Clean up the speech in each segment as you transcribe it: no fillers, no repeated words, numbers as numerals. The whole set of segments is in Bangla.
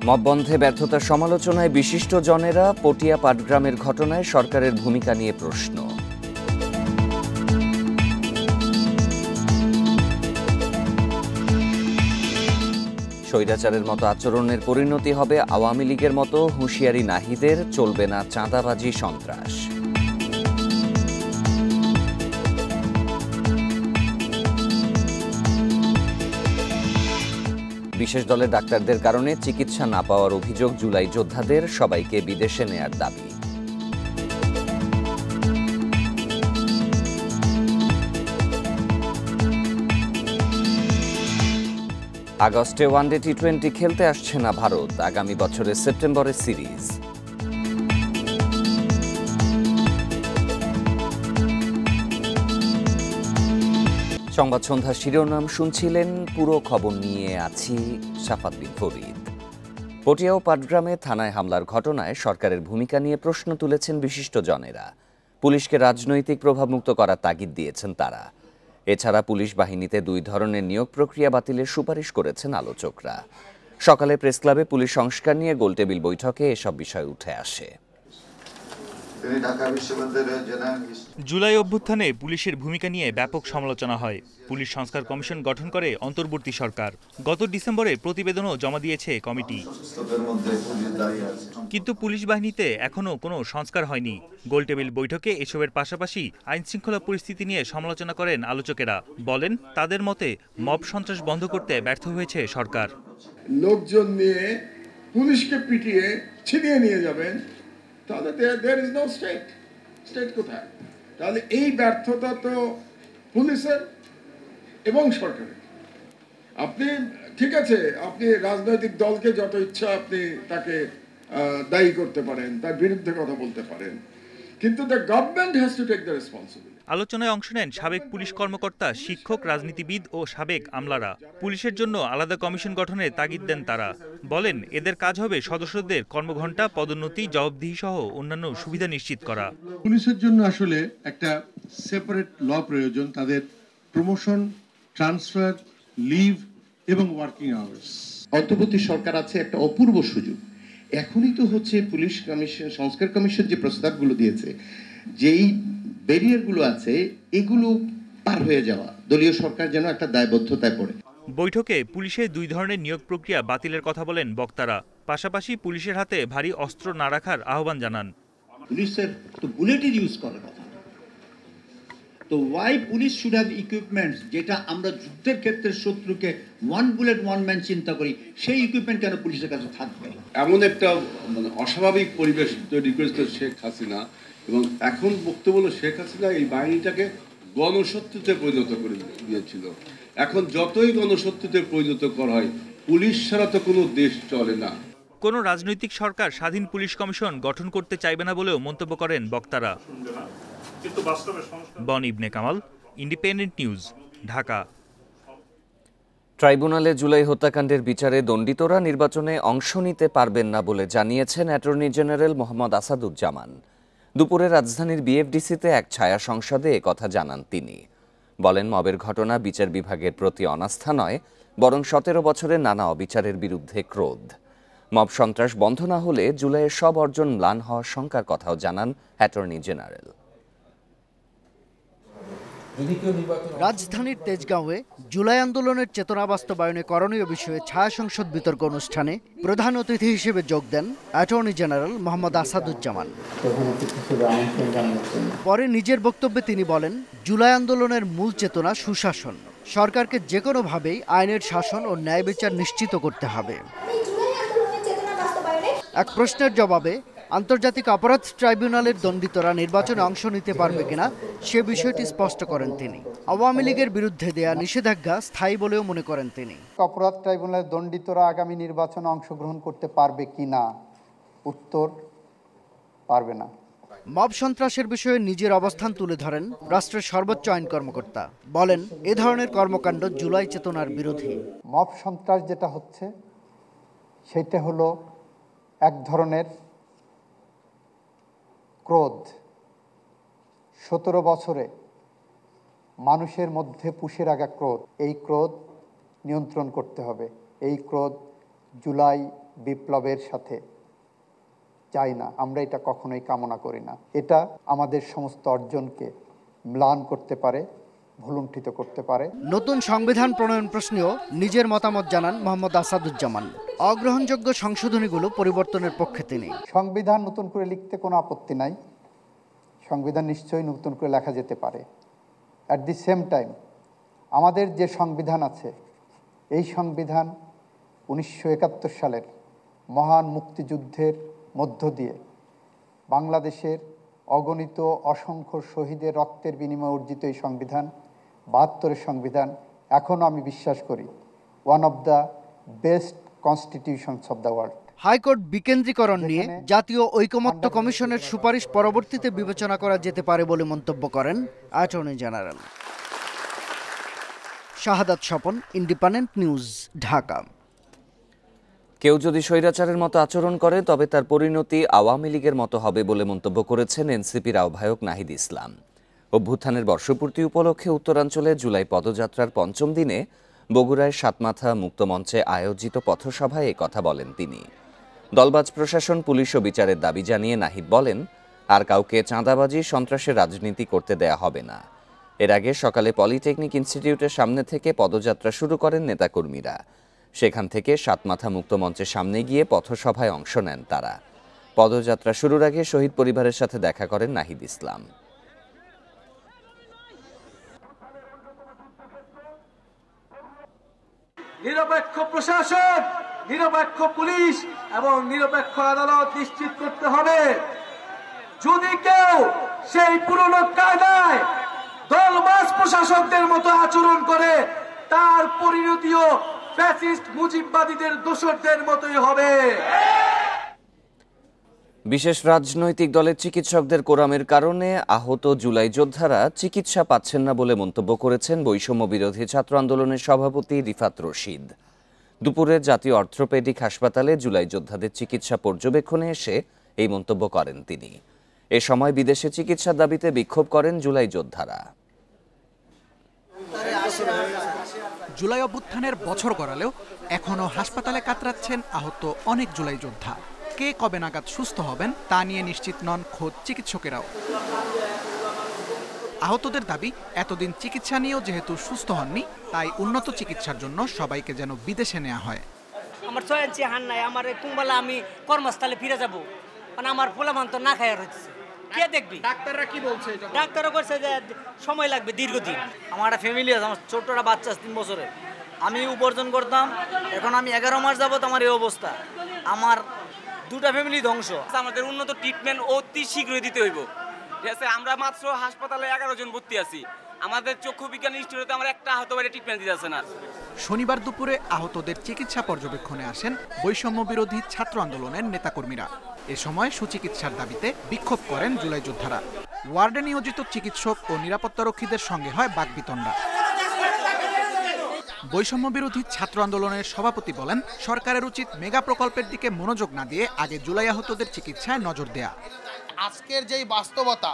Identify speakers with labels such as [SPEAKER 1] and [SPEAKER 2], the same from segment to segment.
[SPEAKER 1] মব বন্ধে ব্যর্থতার সমালোচনায় বিশিষ্ট জনেরা পটিয়া পাটগ্রামের ঘটনায় সরকারের ভূমিকা নিয়ে প্রশ্ন। স্বৈরাচারের মতো আচরণের পরিণতি হবে আওয়ামী লীগের মতো, হুঁশিয়ারি নাহিদের। চলবে না চাঁদাবাজি, সন্ত্রাস। বিশেষ দলের ডাক্তারদের কারণে চিকিৎসা না পাওয়ার অভিযোগ জুলাই যোদ্ধাদের, সবাইকে বিদেশে নেয়ার দাবি। আগস্টে ওয়ানডে টি-20 খেলতে আসছে না ভারত, আগামী বছরের সেপ্টেম্বরে সিরিজ। সংবাদ সন্ধ্যার শিরোনাম শুনছিলেন, পুরো খবর নিয়ে আছি শাফাত বিন ফরিদ। পটিয়া ও পাটগ্রামে থানায় হামলার ঘটনায় সরকারের ভূমিকা নিয়ে প্রশ্ন তুলেছেন বিশিষ্ট জনেরা। পুলিশকে রাজনৈতিক প্রভাবমুক্ত করার তাগিদ দিয়েছেন তারা। এছাড়া পুলিশ বাহিনীতে 2 ধরনের নিয়োগ প্রক্রিয়া বাতিলের সুপারিশ করেছেন আলোচকরা। সকালে প্রেসক্লাবে পুলিশ সংস্কার নিয়ে গোলটেবিল বৈঠকে এসব বিষয় উঠে আসে।
[SPEAKER 2] জুলাই অভ্যুত্থানে পুলিশের ভূমিকা নিয়ে ব্যাপক সমালোচনা হয়। পুলিশ সংস্কার কমিশন গঠন করে অন্তর্বর্তী সরকার। গত ডিসেম্বরে প্রতিবেদনও জমা দিয়েছে কমিটি, কিন্তু পুলিশ বাহিনীতে এখনও কোনো সংস্কার হয়নি। গোলটেবিল বৈঠকে এসবের পাশাপাশি আইনশৃঙ্খলা পরিস্থিতি নিয়ে সমালোচনা করেন আলোচকেরা। বলেন, তাদের মতে মব সন্ত্রাস বন্ধ করতে ব্যর্থ হয়েছে সরকার।
[SPEAKER 3] লোকজন নিয়ে পুলিশকে পিটিয়ে ছিনিয়ে নিয়ে যাবেন, তাহলে there is no state কোথায়? তাহলে এই ব্যর্থতা তো পুলিশের এবং সরকারের। আপনি ঠিক আছে, আপনি রাজনৈতিক দলকে যত ইচ্ছা আপনি তাকে দায়ী করতে পারেন, তার বিরুদ্ধে কথা বলতে পারেন, কিন্তু the government has to take the responsibility.
[SPEAKER 2] আলোচনায় অংশ নেন সাবেক পুলিশ কর্মকর্তা, শিক্ষক, রাজনীতিবিদ ও সাবেক আমলারা। পুলিশের জন্য আলাদা কমিশন গঠনের তাগিদ দেন তারা। বলেন, এদের কাজ হবে সদস্যদের কর্মঘণ্টা, পদোন্নতি, জবাবদিহি সহ অন্যান্য সুবিধা নিশ্চিত করা।
[SPEAKER 4] পুলিশের জন্য আসলে একটা সেপারেট ল প্রয়োজন, তাদের প্রমোশন, ট্রান্সফার, লিভ এবং ওয়ার্কিং আওয়ার্স।
[SPEAKER 5] অন্তর্বর্তী সরকার আছে একটা অপূর্ব সুযোগ। এখনই তো হচ্ছে পুলিশ কমিশন, সংস্কার কমিশন যে প্রস্তাবগুলো দিয়েছে, যেই ব্যারিয়ারগুলো আছে এগুলো পার হয়ে যাওয়া, দলীয় সরকার যেন একটা দায়বদ্ধতায় পড়ে।
[SPEAKER 2] বৈঠকে পুলিশের 2 ধরনের নিয়োগ প্রক্রিয়া বাতিলের কথা বলেন বক্তারা। পাশাপাশি পুলিশের হাতে ভারী অস্ত্র না রাখার আহ্বান জানান।
[SPEAKER 6] পুলিশের তো বুলেটের ইউজ করার কথা, তো why police should have equipments, যেটা আমরা যুদ্ধের ক্ষেত্রে শত্রুকে 1 বুলেট 1 ম্যান চিন্তা করি, সেই ইকুইপমেন্ট কেন পুলিশের কাছে থাকবে?
[SPEAKER 7] এমন একটা অস্বাভাবিক পরিবেশ তৈরি করেছিল শেখ হাসিনা, এবং এখন বক্তব্য হলো শেখ হাসিনা এই বাহিনীটাকে গণশত্রুতে পরিণত করে দিয়েছিল। এখন যতই গণশত্রুতে পরিণত করা হয়, পুলিশ ছাড়া তো কোনো দেশ চলে না।
[SPEAKER 2] কোনো রাজনৈতিক সরকার স্বাধীন পুলিশ কমিশন গঠন করতে চাইবে না বলেও মন্তব্য করেন বক্তারা। বন ইবনে কামাল, ইন্ডিপেন্ডেন্ট নিউজ, ঢাকা।
[SPEAKER 1] ট্রাইব্যুনালে জুলাই হত্যাকাণ্ডের বিচারে দণ্ডিতরা নির্বাচনে অংশ নিতে পারবেন না বলে জানিয়েছেন অ্যাটর্নি জেনারেল মোহাম্মদ আসাদুজ্জামান। দুপুরে রাজধানীর বিএফডিসিতে এক ছায়া সংসদে একথা জানান তিনি। বলেন, মবের ঘটনা বিচার বিভাগের প্রতি অনাস্থা নয়, বরং 17 বছরের নানা অবিচারের বিরুদ্ধে ক্রোধ। মব সন্ত্রাস বন্ধ না হলে জুলাইয়ের সব অর্জন ম্লান হওয়ার শঙ্কার কথাও জানান অ্যাটর্নি জেনারেল।
[SPEAKER 8] রাজধানীর তেজগাঁওয়ে জুলাই আন্দোলনের চেতনা বাস্তবায়নে করণীয় বিষয়ে ছায়া সংসদ বিতর্ক অনুষ্ঠানে প্রধান অতিথি হিসেবে যোগ দেন অ্যাটর্নি জেনারেল মোহাম্মদ আসাদুজ্জামান। পরে নিজের বক্তব্যে তিনি বলেন, জুলাই আন্দোলনের মূল চেতনা সুশাসন। সরকারকে যে কোনোভাবেই আইনের শাসন ও ন্যায় বিচার নিশ্চিত করতে হবে। এক প্রশ্নের জবাবে আন্তর্জাতিক অপরাধ ট্রাইব্যুনালের দণ্ডিতরা নির্বাচনে অংশ নিতে পারবে কিনা সে বিষয়টি স্পষ্ট করেন তিনি। আওয়ামী লীগের বিরুদ্ধে দেয়া নিষেধাজ্ঞা স্থায়ী বলেও মনে করেন তিনি।
[SPEAKER 9] অপরাধ ট্রাইব্যুনালের দণ্ডিতরা আগামী নির্বাচনে অংশগ্রহণ করতে পারবে কিনা, উত্তর, পারবে না।
[SPEAKER 8] মব সন্ত্রাসের বিষয়ে নিজের অবস্থান তুলে ধরেন রাষ্ট্রের সর্বোচ্চ আইন কর্মকর্তা। বলেন, এ ধরনের কর্মকাণ্ড জুলাই চেতনার বিরোধী।
[SPEAKER 9] মব সন্ত্রাস যেটা হচ্ছে সেটা হলো এক ধরনের ক্রোধ। 17 বছরে মানুষের মধ্যে পুষে রাখা ক্রোধ, এই ক্রোধ নিয়ন্ত্রণ করতে হবে। এই ক্রোধ জুলাই বিপ্লবের সাথে চাই না, আমরা এটা কখনোই কামনা করি না। এটা আমাদের সমস্ত অর্জনকে ম্লান করতে পারে, ভুলুণ্ঠিত করতে পারে।
[SPEAKER 8] নতুন সংবিধান প্রণয়ন প্রশ্নেও নিজের মতামত জানান মোহাম্মদ আসাদুজ্জামান। অগ্রহণযোগ্য সংশোধনীগুলো পরিবর্তনের পক্ষে তিনি।
[SPEAKER 9] সংবিধান নতুন করে লিখতে কোনো আপত্তি নাই, সংবিধান নিশ্চয়ই নতুন করে লেখা যেতে পারে। অ্যাট দি সেম টাইম আমাদের যে সংবিধান আছে, এই সংবিধান 1971 সালের মহান মুক্তিযুদ্ধের মধ্য দিয়ে বাংলাদেশের অগণিত অসংখ্য শহীদের রক্তের বিনিময়ে অর্জিত এই সংবিধান, 72-এর সংবিধান, এখনও আমি বিশ্বাস করি one of the best constitutions of the world.
[SPEAKER 8] High court বিকেন্দ্রীকরণ নিয়ে জাতীয় ঐকমত্য কমিশনের সুপারিশ পরবর্তীতে বিবেচনা করা যেতে পারে বলে মন্তব্য করেন অ্যাটর্নি জেনারেল। শাহাদাত স্বপন, ইন্ডিপেন্ডেন্ট নিউজ, ঢাকা।
[SPEAKER 1] কেউ যদি স্বৈরাচারের মতো আচরণ করে তবে তার পরিণতি আওয়ামী লীগের মতো হবে বলে মন্তব্য করেছেন এনসিপির আহ্বায়ক নাহিদ ইসলাম। অভ্যুত্থানের বর্ষপূর্তি উপলক্ষে উত্তরাঞ্চলে জুলাই পদযাত্রার পঞ্চম দিনে বগুড়ায় সাতমাথা মুক্তমঞ্চে আয়োজিত পথসভায় কথা বলেন তিনি। দলবাজ প্রশাসন, পুলিশ ও বিচারের দাবি জানিয়ে নাহিদ বলেন, আর কাউকে চাঁদাবাজি, সন্ত্রাসের রাজনীতি করতে দেয়া হবে না। এর আগে সকালে পলিটেকনিক ইনস্টিটিউটের সামনে থেকে পদযাত্রা শুরু করেন নেতাকর্মীরা। সেখান থেকে সাতমাথা মুক্তমঞ্চের সামনে গিয়ে পথসভায় অংশ নেন তারা। পদযাত্রা শুরুর আগে শহীদ পরিবারের সাথে দেখা করেন নাহিদ ইসলাম।
[SPEAKER 10] নিরপেক্ষ প্রশাসন, নিরপেক্ষ পুলিশ এবং নিরপেক্ষ আদালত নিশ্চিত করতে হবে। যদি কেউ সেই পুরনো কায়দায় দলবাজ প্রশাসকদের মতো আচরণ করে, তার পরিণতিও ফ্যাসিস্ট মুজিববাদীদের দোসরদের মতোই হবে।
[SPEAKER 1] বিশেষ রাজনৈতিক দলের চিকিৎসকদের কোরামের কারণে আহত জুলাই যোদ্ধারা চিকিৎসা পাচ্ছেন না বলে মন্তব্য করেছেন বৈষম্য বিরোধী ছাত্র আন্দোলনের সভাপতি রিফাত রশিদ। দুপুরে জাতীয় অর্থোপেডিক হাসপাতালে জুলাই যোদ্ধাদের চিকিৎসা পর্যবেক্ষণে এসে এই মন্তব্য করেন তিনি। এ সময় বিদেশে চিকিৎসার দাবিতে বিক্ষোভ করেন জুলাই যোদ্ধারা।
[SPEAKER 11] জুলাই অভ্যুত্থানের বছর গড়ালেও এখনো হাসপাতালে কাতরাচ্ছেন আহত অনেক জুলাই যোদ্ধা। কে কবে নাগাদ সুস্থ হবেন তা নিয়ে নিশ্চিত নন খোদ চিকিৎসকেরাও। আহতদের দাবি, এতদিন চিকিৎসা নিয়েও যেহেতু সুস্থ হননি, তাই উন্নত চিকিৎসার জন্য সবাইকে যেন বিদেশে নেওয়া হয়।
[SPEAKER 12] আমার 6 ইঞ্চি হান নাই, আমার কুম্বালা আমি কর্মস্থলে ফিরে যাব, মানে আমার পোলামান তো না খাইয়া রয়েছে। কে দেখবি?
[SPEAKER 10] ডাক্তাররা কি বলছে?
[SPEAKER 12] ডাক্তাররা বলছে যে সময় লাগবে দীর্ঘদিন।
[SPEAKER 13] আমার একটা ফ্যামিলি আছে, আমার ছোট্টটা বাচ্চা 3 বছরের। আমি উপার্জন করতাম, এখন আমি 11 মাস যাবত আমার এই অবস্থা। আমার 2টা ফ্যামিলি ধ্বংস।
[SPEAKER 14] আমাদের উন্নত ট্রিটমেন্ট অতি শীঘ্রই দিতে হইব। ঠিক আছে, আমরা মাত্র হাসপাতালে 11 জন ভর্তি আছি। আমাদের চক্ষু বিজ্ঞান ইনস্টিটিউটে আমার একটা আহত বাইরে ট্রিটমেন্ট দিতেছে না।
[SPEAKER 11] শনিবার দুপুরে আহতদের চিকিৎসা পর্যবেক্ষণে আসেন বৈষম্য বিরোধী ছাত্র আন্দোলনের নেতাকর্মীরা। এ সময় সুচিকিৎসার দাবিতে বিক্ষোভ করেন জুলাই যোদ্ধারা। ওয়ার্ডে নিয়োজিত চিকিৎসক ও নিরাপত্তারক্ষীদের সঙ্গে হয় বাকবিতণ্ডা। বৈষম্য বিরোধী ছাত্র আন্দোলনের সভাপতি বলেন, সরকারের উচিত মেগা প্রকল্পের দিকে মনোযোগ না দিয়ে আগে জুলাই আহতদের চিকিৎসায় নজর দেয়া।
[SPEAKER 15] আজকের যেই বাস্তবতা,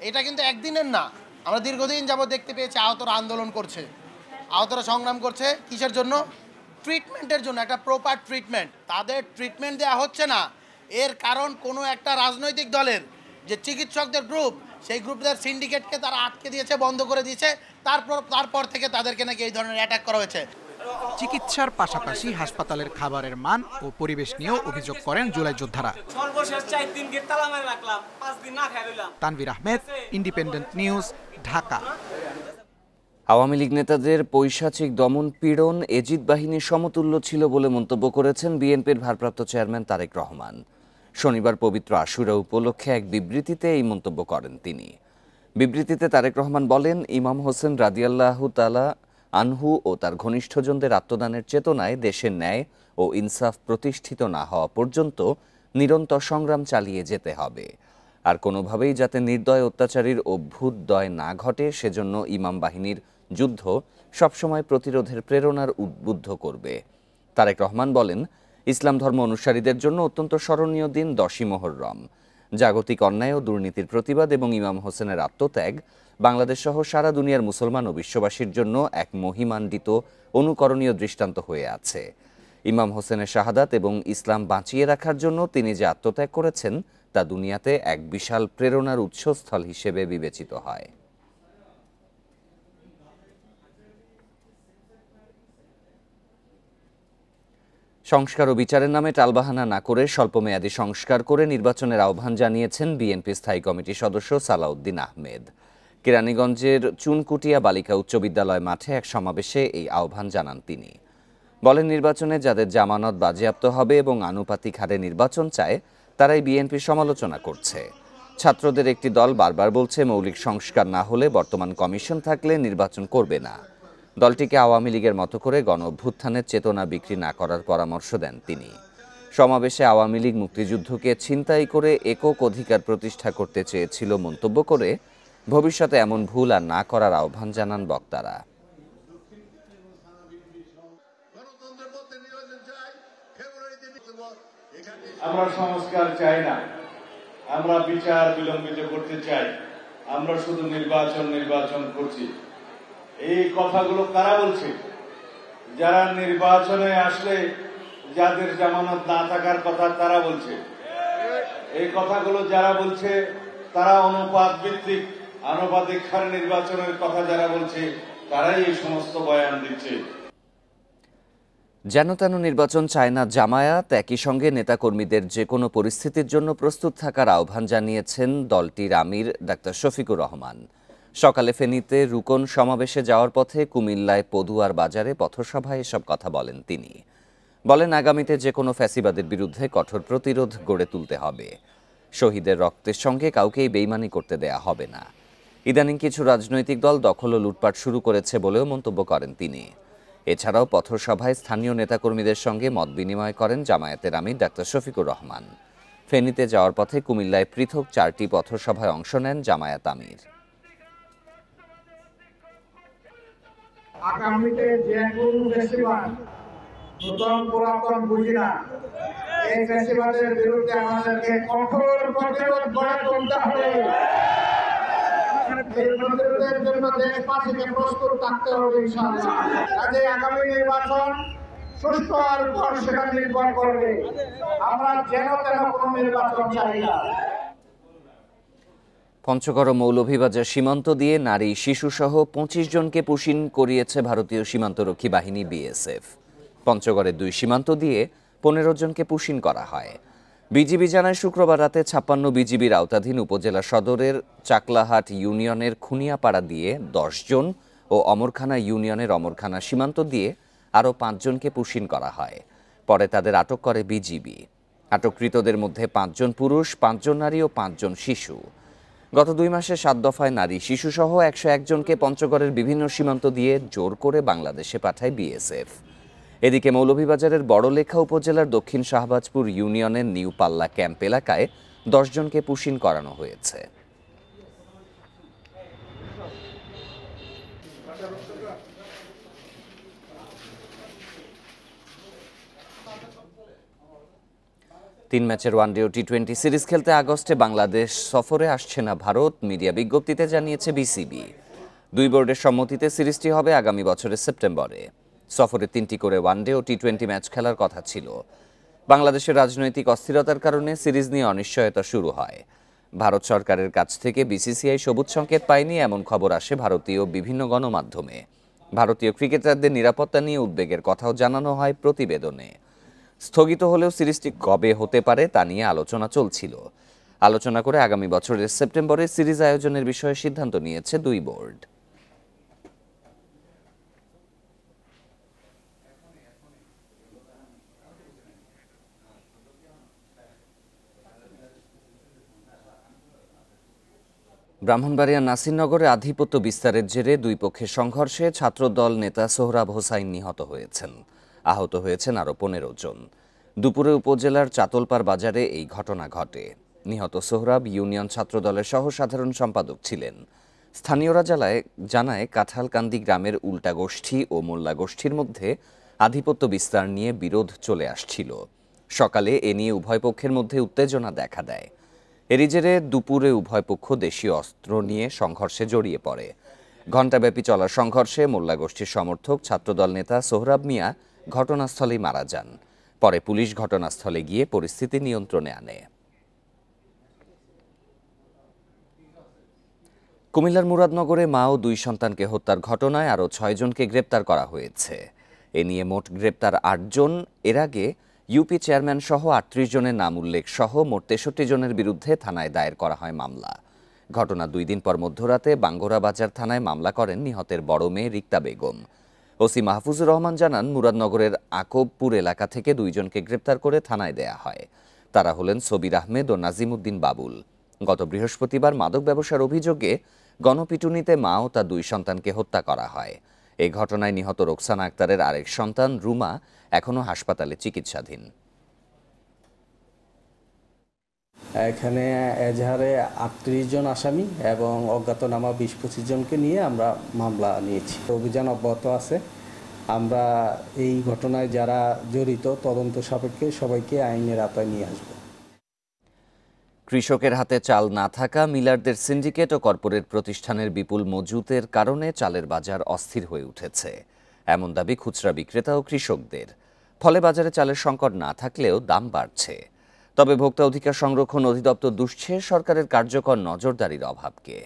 [SPEAKER 15] এটা কিন্তু একদিনের না। আমরা দীর্ঘদিন যাবত দেখতে পেয়েছি আহতরা আন্দোলন করছে, আহতরা সংগ্রাম করছে। কিসের জন্য? ট্রিটমেন্টের জন্য, একটা প্রপার ট্রিটমেন্ট। তাদের ট্রিটমেন্ট দেওয়া হচ্ছে না। এর কারণ কোনো একটা রাজনৈতিক দলের যে চিকিৎসকদের গ্রুপ, সেই গ্রুপদের সিন্ডিকেটকে তারা আটকে দিয়েছে, বন্ধ করে দিয়েছে। তারপর থেকে তাদেরকে নাকি এই ধরনের অ্যাটাক করা হয়েছে।
[SPEAKER 11] চিকিৎসার পাশাপাশি হাসপাতালের খাবারের মান ও পরিবেশ নিয়েও অভিযোগ করেন জুলাই যোদ্ধারা।
[SPEAKER 14] সর্বশেষ 4 দিন গেট তালা মেরে রাখলাম, 5 দিন না খেয়ে রইলাম।
[SPEAKER 11] Tanvir Ahmed, independent news, Dhaka.
[SPEAKER 1] আওয়ামী লীগ নেতাদের পৈশাচিক দমন পীড়ন এজিদ বাহিনীর সমতুল্য ছিল বলে মন্তব্য করেছেন বিএনপির ভারপ্রাপ্ত চেয়ারম্যান তারেক রহমান। শনিবার পবিত্র আশুরা উপলক্ষে এক বিবৃতিতে এই মন্তব্য করেন তিনি। বিবৃতিতে তারেক রহমান বলেন, ইমাম হোসেন রাদিয়াল্লাহু তাআলা আনহু ও তার ঘনিষ্ঠজনদের আত্মদানের চেতনায় দেশের ন্যায় ও ইনসাফ প্রতিষ্ঠিত না হওয়া পর্যন্ত নিরন্তর সংগ্রাম চালিয়ে যেতে হবে। আর কোনোভাবেই যাতে নির্দয় অত্যাচারীর অভ্যুদয় না ঘটে, সেজন্য ইমাম বাহিনীর যুদ্ধ সবসময় প্রতিরোধের প্রেরণার উদ্বুদ্ধ করবে। তারেক রহমান বলেন, ইসলাম ধর্ম অনুসারীদের জন্য অত্যন্ত স্মরণীয় দিন 10ই মুহররম। জাগতিক অন্যায় ও দুর্নীতির প্রতিবাদ এবং ইমাম হোসেনের আত্মত্যাগ বাংলাদেশ সহ সারা দুনিয়ার মুসলমান ও বিশ্ববাসীর জন্য এক মহিমান্বিত অনুকরণীয় দৃষ্টান্ত হয়ে আছে। ইমাম হোসেনের শাহাদাত এবং ইসলাম বাঁচিয়ে রাখার জন্য তিনি যে আত্মত্যাগ করেছেন তা দুনিয়াতে এক বিশাল প্রেরণার উৎসস্থল হিসেবে বিবেচিত হয়। সংস্কার ও বিচারের নামে টালবাহানা না করে স্বল্পমেয়াদী সংস্কার করে নির্বাচনের আহ্বান জানিয়েছেন বিএনপি স্থায়ী কমিটির সদস্য সালাউদ্দিন আহমেদ। কেরানীগঞ্জের চুনকুটিয়া বালিকা উচ্চ বিদ্যালয় মাঠে এক সমাবেশে এই আহ্বান জানান তিনি। বলেন, নির্বাচনে যাদের জামানত বাজেয়াপ্ত হবে এবং আনুপাতিক হারে নির্বাচন চায় তারাই বিএনপির সমালোচনা করছে। ছাত্রদের একটি দল বারবার বলছে মৌলিক সংস্কার না হলে বর্তমান কমিশন থাকলে নির্বাচন করবে না। দলটিকে আওয়ামী লীগের মতো করে গণ অভ্যুত্থানের চেতনা বিক্রি না করার পরামর্শ দেন তিনি। সমাবেশে আওয়ামী লীগ মুক্তিযুদ্ধকে ছিনতাই করে একক অধিকার প্রতিষ্ঠা করতে চেয়েছিল মন্তব্য করে ভবিষ্যতে এমন ভুল আর না করার আহ্বান জানান বক্তারা।
[SPEAKER 16] আমরা সংস্কার চাই না, আমরা বিচার বিলম্বিত করতে চাই, আমরা শুধু নির্বাচন করছি। এই কথাগুলো কারা বলছে? যারা নির্বাচনে আসলে যাদের জামানত না থাকার কথা তারা বলছে। এই কথাগুলো যারা বলছে তারা অনুপাত ভিত্তিক আনুপাতিক হারে নির্বাচনের কথা যারা বলছে তারাই এই সমস্ত বয়ান দিচ্ছে।
[SPEAKER 1] যেন তেন নির্বাচন চায় না জামায়াত। একই সঙ্গে নেতাকর্মীদের যে কোনো পরিস্থিতির জন্য প্রস্তুত থাকার আহ্বান জানিয়েছেন দলটির আমির ডাক্তার শফিকুর রহমান। সকালে ফেনীতে রুকন সমাবেশে যাওয়ার পথে কুমিল্লায় পদুয়ার বাজারে পথসভায় এসব কথা বলেন তিনি। বলেন, আগামীতে যে কোনো ফ্যাসিবাদের বিরুদ্ধে কঠোর প্রতিরোধ গড়ে তুলতে হবে। শহীদের রক্তের সঙ্গে কাউকেই বেইমানি করতে দেয়া হবে না। ইদানিং কিছু রাজনৈতিক দল দখল ও লুটপাট শুরু করেছে বলেও মন্তব্য করেন তিনি। এছাড়াও পথসভায় স্থানীয় নেতাকর্মীদের সঙ্গে মত বিনিময় করেন জামায়াতের আমির ডাক্তার শফিকুর রহমান। ফেনীতে যাওয়ার পথে কুমিল্লায় পৃথক 4টি পথসভায় অংশ নেন জামায়াত আমির।
[SPEAKER 17] আগামীতে যে কোনো ফ্যাসিবাদ নতুন পুরাতন বুঝি না, এই ফ্যাসিবাদের বিরুদ্ধে আমাদেরকে কঠোর প্রতিরোধ গড়ে তুলতে হবে। এই প্রতিরোধের জন্য দেশবাসীকে প্রস্তুত থাকতে হবে ইনশাআল্লাহ। কাজে আগামী নির্বাচন সুষ্ঠু আর পর সেটা নির্ভর করবে। আমরা যেন তেন কোনো নির্বাচন চাই না।
[SPEAKER 1] পঞ্চগড় মৌলভীবাজার সীমান্ত দিয়ে নারী শিশুসহ 25 জনকে পুশিন করিয়েছে ভারতীয় সীমান্তরক্ষী বাহিনী বিএসএফ। পঞ্চগড়ের 2 সীমান্ত দিয়ে 15 জনকে পুশিন করা হয়। বিজিবি জানায়, শুক্রবার রাতে 56 বিজিবির আওতাধীন উপজেলা সদরের চাকলাহাট ইউনিয়নের খুনিয়াপাড়া দিয়ে 10 জন ও অমরখানা ইউনিয়নের অমরখানা সীমান্ত দিয়ে আরও 5 জনকে পুশিন করা হয়। পরে তাদের আটক করে বিজিবি। আটককৃতদের মধ্যে 5 জন পুরুষ, 5 জন নারী ও 5 জন শিশু। গত 2 মাসে 7 দফায় নারী শিশুসহ 101 জনকে পঞ্চগড়ের বিভিন্ন সীমান্ত দিয়ে জোর করে বাংলাদেশে পাঠায় বিএসএফ। এদিকে মৌলভীবাজারের বড়লেখা উপজেলার দক্ষিণ শাহবাজপুর ইউনিয়নের নিউ পাল্লা ক্যাম্প এলাকায় 10 জনকে পুশিন করানো হয়েছে। তিন ম্যাচের ওয়ানডে ও টি20 সিরিজ খেলতে আগস্টে বাংলাদেশ সফরে আসছে না ভারত, মিডিয়া বিজ্ঞপ্তিতে জানিয়েছে বিসিবি। 2 বোর্ডের সম্মতিতে সিরিজটি হবে আগামী বছরের সেপ্টেম্বরে। সফরে 3টি করে ওয়ানডে ও টি20 ম্যাচ খেলার কথা ছিল। বাংলাদেশের রাজনৈতিক অস্থিরতার কারণে সিরিজ নিয়ে অনিশ্চয়তা শুরু হয়। ভারত সরকারের কাছ থেকে বিসিসিআই সবুজ সংকেত পায়নি এমন খবর আসে ভারতীয় বিভিন্ন গণমাধ্যমে। ভারতীয় ক্রিকেটারদের নিরাপত্তা নিয়ে উদ্বেগের কথাও জানানো হয় প্রতিবেদনে। স্থগিত হলেও সিরিজটি কবে হতে পারে তা নিয়ে আলোচনা চলছিল। আলোচনা করে আগামী বছরের সেপ্টেম্বরে সিরিজ আয়োজনের বিষয়ে সিদ্ধান্ত নিয়েছে 2 বোর্ড। ব্রাহ্মণবাড়িয়ার নাসিরনগরে আধিপত্য বিস্তারের জেরে 2 পক্ষের সংঘর্ষে ছাত্রদল নেতা সোহরাব হোসাইন নিহত হয়েছেন। আহত হয়েছেন আরও 15 জন। দুপুরে উপজেলার চাতলপাড় বাজারে এই ঘটনা ঘটে। নিহত সোহরাব ইউনিয়ন ছাত্রদলের সহ সাধারণ সম্পাদক ছিলেন। স্থানীয়রা জানায় কাঁঠালকান্দি গ্রামের উল্টা গোষ্ঠী ও মোল্লা গোষ্ঠীর মধ্যে আধিপত্য বিস্তার নিয়ে বিরোধ চলে আসছিল। সকালে এ নিয়ে উভয় পক্ষের মধ্যে উত্তেজনা দেখা দেয়। এরই জেরে দুপুরে উভয় পক্ষ দেশীয় অস্ত্র নিয়ে সংঘর্ষে জড়িয়ে পড়ে। ঘণ্টাব্যাপী চলা সংঘর্ষে মোল্লা গোষ্ঠীর সমর্থক ছাত্রদল নেতা সোহরাব মিয়া ঘটনাস্থলেই মারা যান। পরে পুলিশ ঘটনাস্থলে গিয়ে পরিস্থিতি নিয়ন্ত্রণে আনে। কুমিল্লার মুরাদনগরে মা ও 2 সন্তানকে হত্যার ঘটনায় আরও 6 জনকে গ্রেপ্তার করা হয়েছে। এ নিয়ে মোট গ্রেপ্তার 8 জন। এর আগে ইউপি চেয়ারম্যান সহ 38 জনের নাম উল্লেখ সহ মোট 63 জনের বিরুদ্ধে থানায় দায়ের করা হয় মামলা। ঘটনা 2 দিন পর মধ্যরাতে বাঙ্গরা বাজার থানায় মামলা করেন নিহতের বড় মেয়ে রিক্তা বেগম। ওসি মাহফুজুর রহমান জানান, মুরাদনগরের আকবপুর এলাকা থেকে 2 জনকে গ্রেপ্তার করে থানায় দেয়া হয়। তারা হলেন সবির আহমেদ ও নাজিমউদ্দিন বাবুল। গত বৃহস্পতিবার মাদক ব্যবসার অভিযোগে গণপিটুনিতে মা ও তার 2 সন্তানকে হত্যা করা হয়। এই ঘটনায় নিহত রোকসানা আক্তারের আরেক সন্তান রুমা এখনো হাসপাতালে চিকিৎসাধীন।
[SPEAKER 18] এখানে এজাহারে 38 জন আসামি এবং অজ্ঞাতনামা 20-25 জনকে নিয়ে আমরা মামলা নিয়েছি। অভিযান অব্যাহত আছে। আমরা এই ঘটনায় যারা জড়িত তদন্ত সাপেক্ষে সবাইকে আইনের আওতায় নিয়ে আসব।
[SPEAKER 1] কৃষকের হাতে চাল না থাকা, মিলারদের সিন্ডিকেট ও কর্পোরেট প্রতিষ্ঠানের বিপুল মজুতের কারণে চালের বাজার অস্থির হয়ে উঠেছে, এমন দাবি খুচরা বিক্রেতা ও কৃষকদের। ফলে বাজারে চালের সংকট না থাকলেও দাম বাড়ছে। তবে ভোক্তা অধিকার সংরক্ষণ অধিদপ্তর দুষছে সরকারের কার্যকর নজরদারির অভাবকে।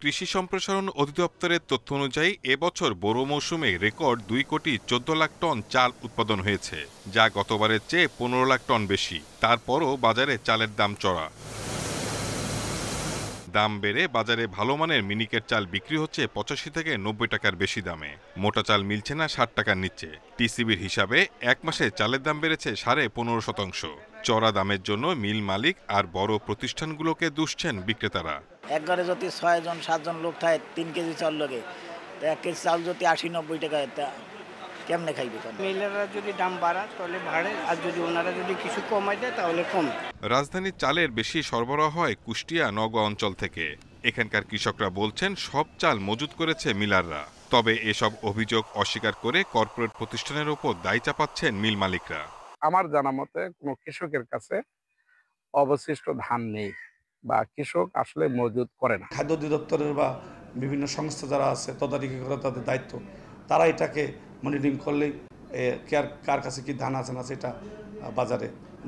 [SPEAKER 19] কৃষি সম্প্রসারণ অধিদপ্তরের তথ্য অনুযায়ী এবছর বোরো মৌসুমে রেকর্ড 2,14 লাখ টন চাল উৎপাদন হয়েছে, যা গতবারের চেয়ে 15 লাখ টন বেশি। তারপরও বাজারে চালের দাম চড়া। দাম বেড়ে বাজারে ভালো মানের মিনিকেট চাল বিক্রি হচ্ছে 85 থেকে 90 টাকার বেশি দামে। মোটা চাল মিলছে না 60 টাকার নিচে। টিসিবির হিসাবে 1 মাসে চালের দাম বেড়েছে 15.5%। চড়া দামের জন্য মিল মালিক আর বড় প্রতিষ্ঠানগুলোকে দুষছেন বিক্রেতারা।
[SPEAKER 20] এক ঘরে যদি 6 জন 7 জন লোক থাকে 3 কেজি চাল লাগে, 1 কেজি চাল যদি 80-90 টাকা, কেমনে খাইবে?
[SPEAKER 21] মিলাররা যদি দাম বাড়ায় তাহলে বাড়ে, আর যদি ওনারা যদি কিছু কমায় দেয় তাহলে কমে।
[SPEAKER 19] রাজধানীর চালের বেশি সরবরাহ হয় কুষ্টিয়া, নওগাঁ অঞ্চল থেকে। এখানকার কৃষকরা বলছেন সব চাল মজুত করেছে মিলাররা। তবে এসব অভিযোগ অস্বীকার করে কর্পোরেট প্রতিষ্ঠানের ওপর দায় চাপাচ্ছেন মিল মালিকরা।
[SPEAKER 22] আমার জানা মতে কোনো কৃষকের কাছে অবশিষ্ট ধান নেই বা কৃষক আসলে মজুত করে না।
[SPEAKER 23] খাদ্য অধিদপ্তরের বা বিভিন্ন সংস্থা যারা আছে তদারকি করা তাদের দায়িত্ব। তারা এটাকে মনিটরিং করলেই কার কাছে কি ধান আছে না সেটা বাজারে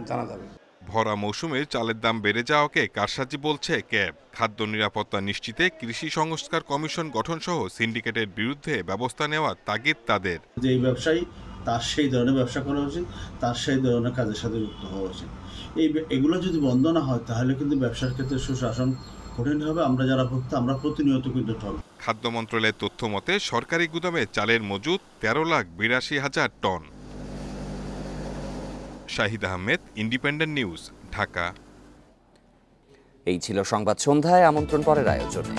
[SPEAKER 23] জানা যাবে।
[SPEAKER 19] ভরা মৌসুমে চালের দাম বেড়ে যাওয়াকে কারসাজি বলছে ক্যাব। খাদ্য নিরাপত্তা নিশ্চিতে কৃষি সংস্কার কমিশন গঠন সহ সিন্ডিকেটের বিরুদ্ধে ব্যবস্থা নেওয়ার তাগিদ তাদের।
[SPEAKER 24] যে ব্যবসায়ী তার সেই ধরনের ব্যবসা করা উচিত, তার সেই ধরনের কাজের সাথে যুক্ত হওয়া উচিত। এগুলো যদি বন্ধ না হয় তাহলে কিন্তু ব্যবসার ক্ষেত্রে সুশাসন কঠিন হবে। আমরা যারা ভোক্তা আমরা প্রতিনিয়ত কিন্তু ঠক।
[SPEAKER 19] খাদ্য মন্ত্রণালয়ের তথ্য মতে সরকারি গুদামে চালের মজুত 13,82,000 ton. Shahid Ahmed, independent news, Dhaka.
[SPEAKER 1] এই ছিল সংবাদ সন্ধ্যায়। আমন্ত্রণ পরের আয়োজনে।